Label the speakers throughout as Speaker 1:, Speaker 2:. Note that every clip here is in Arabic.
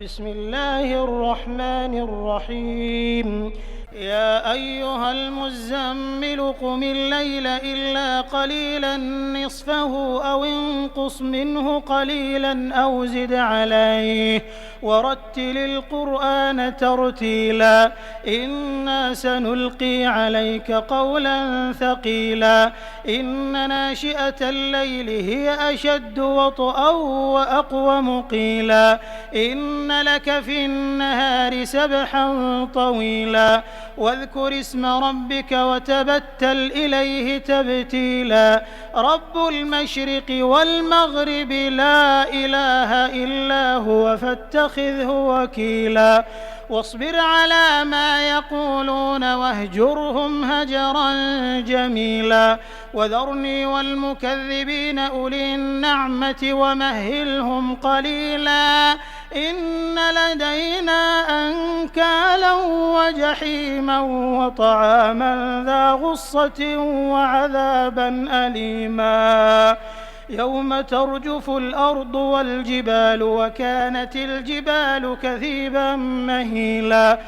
Speaker 1: بسم الله الرحمن الرحيم. يا أيها المزمل قم الليل إلا قليلا نصفه أو انقص منه قليلا أو زد عليه ورتل القرآن ترتيلا إنا سنلقي عليك قولا ثقيلا إن ناشئة الليل هي أشد وطئا وأقوم قيلا إن لك في النهار سبحا طويلا واذكر اسم ربك وتبتل إليه تبتيلا رب المشرق والمغرب لا إله إلا هو فاتخذه وكيلا واصبر على ما يقولون واهجرهم هجرا جميلا وذرني والمكذبين أولي النعمة ومهلهم قليلا إن لدينا أنكالا وجحيما وطعاما ذا غصة وعذابا أليما يوم ترجف الأرض والجبال وكانت الجبال كثيبا مهيلا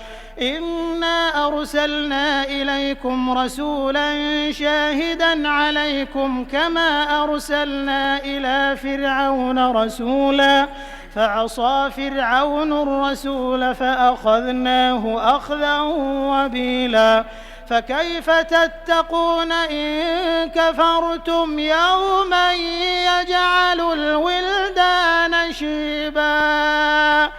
Speaker 1: إنا أرسلنا إليكم رسولا شاهدا عليكم كما أرسلنا إلى فرعون رسولا فعصى فرعون الرسول فأخذناه أخذا وبيلا فكيف تتقون إن كفرتم يوما يجعل الولدان شيبا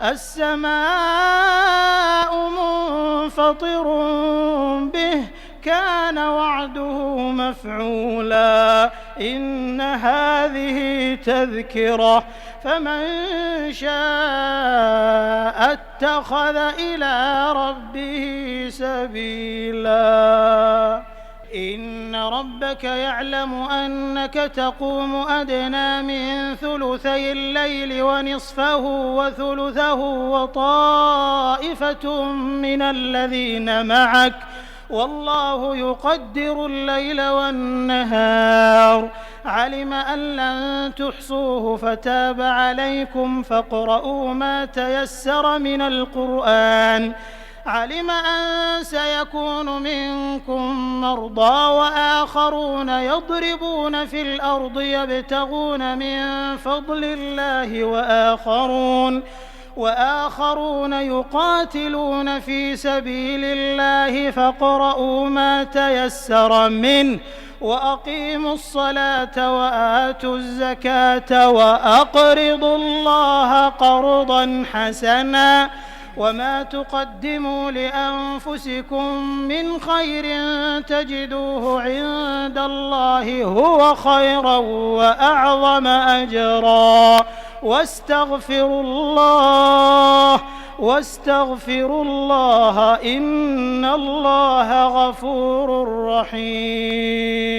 Speaker 1: السماء منفطر به كان وعده مفعولا إن هذه تذكرة فمن شاء اتخذ إلى ربه سبيلا إن ربك يعلم أنك تقوم أدنى من ثلثي الليل ونصفه وثلثه وطائفة من الذين معك والله يقدر الليل والنهار علم أن لن تحصوه فتاب عليكم فاقرؤوا ما تيسر من القرآن علم أن سيكون منكم مرضى وآخرون يضربون في الأرض يبتغون من فضل الله وآخرون يقاتلون في سبيل الله فاقرؤوا ما تيسر منه وأقيموا الصلاة وآتوا الزكاة وأقرضوا الله قرضا حسنا وما تقدموا لأنفسكم من خير تجدوه عند الله هو خيرا وأعظم أجرا واستغفروا الله إن الله غفور رحيم.